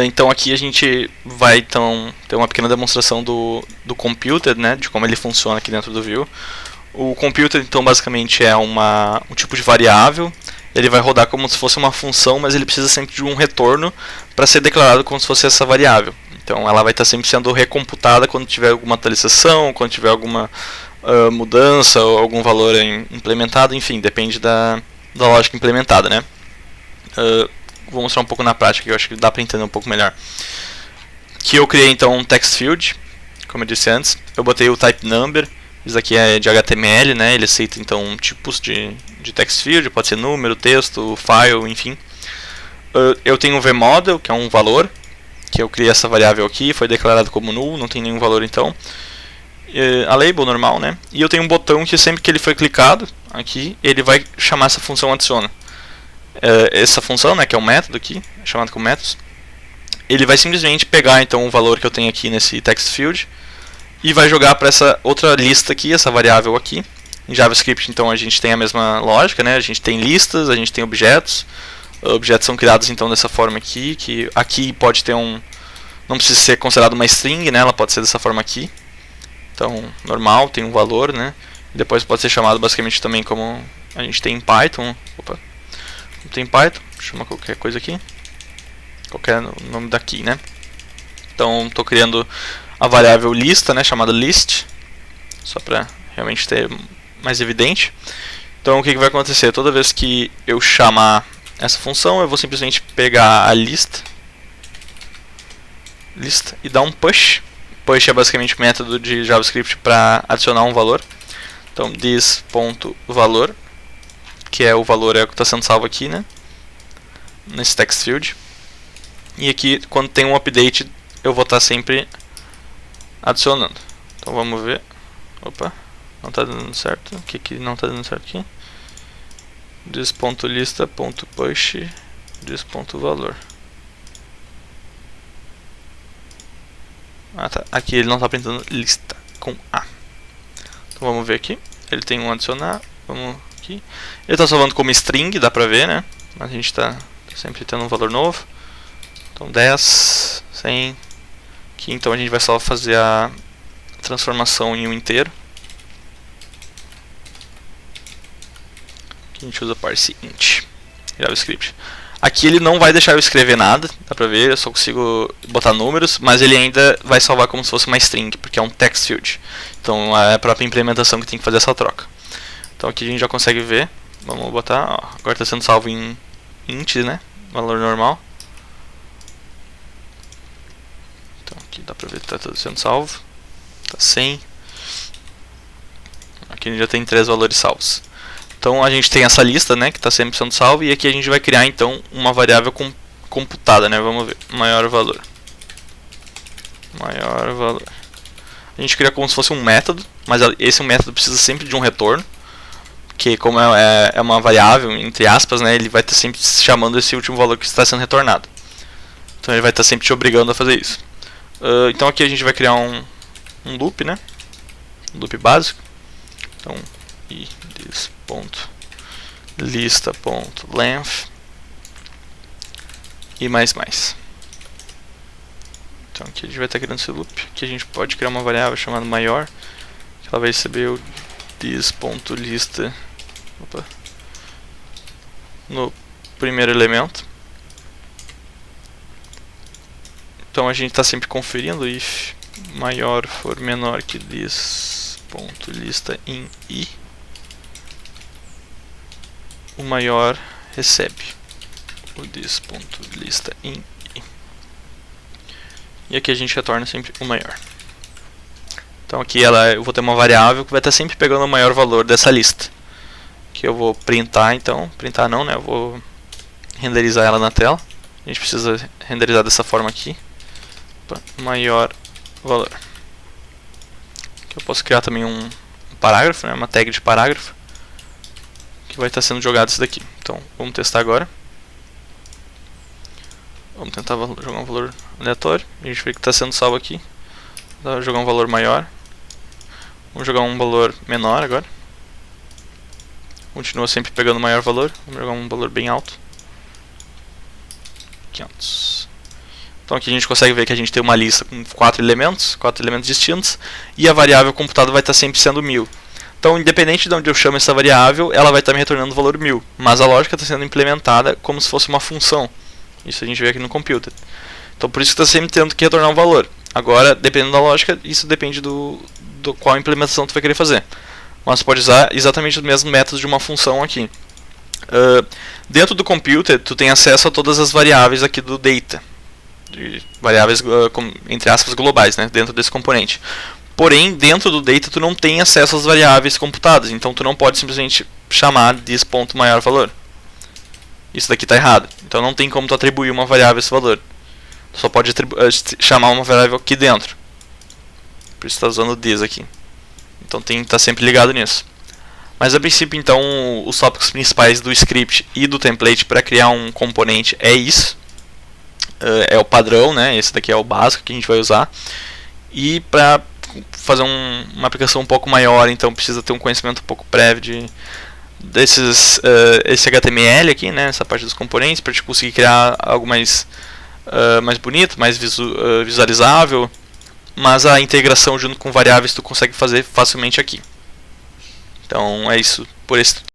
Então aqui a gente vai então ter uma pequena demonstração do computer, né, de como ele funciona aqui dentro do Vue. O computer então basicamente é um tipo de variável. Ele vai rodar como se fosse uma função, mas ele precisa sempre de um retorno para ser declarado como se fosse essa variável. Então ela vai estar sempre sendo recomputada quando tiver alguma atualização, quando tiver alguma mudança ou algum valor implementado, enfim, depende da lógica implementada, né? Vou mostrar um pouco na prática, que eu acho que dá para entender um pouco melhor. Que eu criei então um text field, como eu disse antes. Eu botei o type number, isso aqui é de HTML, né? Ele aceita então tipos de text field, pode ser número, texto, file, enfim. Eu tenho um vModel, que é um valor, que eu criei essa variável aqui, foi declarado como null, não tem nenhum valor então. A label normal, né? E eu tenho um botão que sempre que ele foi clicado aqui, ele vai chamar essa função adiciona. Essa função, né, que é um método aqui, chamado como métodos, ele vai simplesmente pegar então o valor que eu tenho aqui nesse text field e vai jogar para essa outra lista aqui, essa variável aqui. Em JavaScript então a gente tem a mesma lógica, né? A gente tem listas, a gente tem objetos. Objetos são criados então dessa forma aqui, que aqui pode ter não precisa ser considerado uma string, né? Ela pode ser dessa forma aqui. Então, normal, tem um valor, né? E depois pode ser chamado basicamente também como a gente tem em Python. Opa. Tem em Python, chama qualquer coisa aqui. Qualquer nome daqui, né? Então, estou criando a variável lista, né? Chamada list. Só para realmente ter mais evidente. Então, o que vai acontecer? Toda vez que eu chamar essa função, eu vou simplesmente pegar a lista e dar um push. Push é basicamente um método de JavaScript para adicionar um valor. Então, this.valor, que é o valor que está sendo salvo aqui, né? Nesse text field. E aqui, quando tem um update, eu vou estar sempre adicionando. Então, vamos ver. Opa, não está dando certo. O que não está dando certo aqui? This.lista.push, this.valor. Ah, tá. Aqui ele não está printando lista com A. Então vamos ver aqui. Ele tem um adicionar. Vamos aqui. Ele está salvando como string, dá pra ver, né? Mas a gente está sempre tendo um valor novo. Então 10, 100. Aqui então a gente vai só fazer a transformação em um inteiro. Aqui a gente usa parse int, JavaScript. Aqui ele não vai deixar eu escrever nada, dá pra ver, eu só consigo botar números, mas ele ainda vai salvar como se fosse uma string, porque é um text field. Então é a própria implementação que tem que fazer essa troca. Então aqui a gente já consegue ver, vamos botar, ó, agora está sendo salvo em int, né, valor normal. Então aqui dá pra ver que está tudo sendo salvo, está 100. Aqui a gente já tem 3 valores salvos. Então a gente tem essa lista, né, que está sempre sendo salva, e aqui a gente vai criar então uma variável computada, né? Vamos ver, maior valor. A gente cria como se fosse um método, mas esse método precisa sempre de um retorno, que como é uma variável, entre aspas, né, ele vai estar sempre chamando esse último valor que está sendo retornado. Então ele vai estar sempre te obrigando a fazer isso. Então aqui a gente vai criar um loop, né? Um loop básico. Então, lista.length e mais. Então aqui a gente vai estar criando esse loop. Aqui a gente pode criar uma variável chamada maior, que ela vai receber o this.lista no primeiro elemento. Então a gente está sempre conferindo if maior for menor que this.lista em i, o maior recebe o this.lista em i. E aqui a gente retorna sempre o maior. Então aqui eu vou ter uma variável que vai estar sempre pegando o maior valor dessa lista, que eu vou printar, então, printar não, né, eu vou renderizar ela na tela. A gente precisa renderizar dessa forma aqui, maior valor. Aqui eu posso criar também um parágrafo, né, uma tag de parágrafo, que vai estar sendo jogado isso daqui. Então vamos testar agora. Vamos tentar jogar um valor aleatório. A gente vê que está sendo salvo aqui. Vou jogar um valor maior. Vamos jogar um valor menor agora. Continua sempre pegando o maior valor. Vamos jogar um valor bem alto. 500. Então aqui a gente consegue ver que a gente tem uma lista com 4 elementos distintos, e a variável computada vai estar sempre sendo 1000. Então, independente de onde eu chamo essa variável, ela vai estar me retornando o valor 1000. Mas a lógica está sendo implementada como se fosse uma função. Isso a gente vê aqui no computed. Então, por isso que está sempre tendo que retornar um valor. Agora, dependendo da lógica, isso depende do qual implementação tu vai querer fazer. Mas pode usar exatamente os mesmos métodos de uma função aqui. Dentro do computed, tu tem acesso a todas as variáveis aqui do data. De variáveis, entre aspas, globais, né, dentro desse componente. Porém, dentro do data, tu não tem acesso às variáveis computadas. Então, tu não pode simplesmente chamar this.maiorvalor. Isso daqui está errado. Então, não tem como tu atribuir uma variável a esse valor. Tu só pode chamar uma variável aqui dentro. Por isso está usando this aqui. Então, tem que estar sempre ligado nisso. Mas, a princípio, então, os tópicos principais do script e do template para criar um componente é isso. É o padrão, né? Esse daqui é o básico que a gente vai usar. E para fazer uma aplicação um pouco maior, então precisa ter um conhecimento um pouco prévio esse HTML aqui, né? Essa parte dos componentes, para te conseguir criar algo mais bonito, mais visualizável. Mas a integração junto com variáveis tu consegue fazer facilmente aqui. Então é isso por esse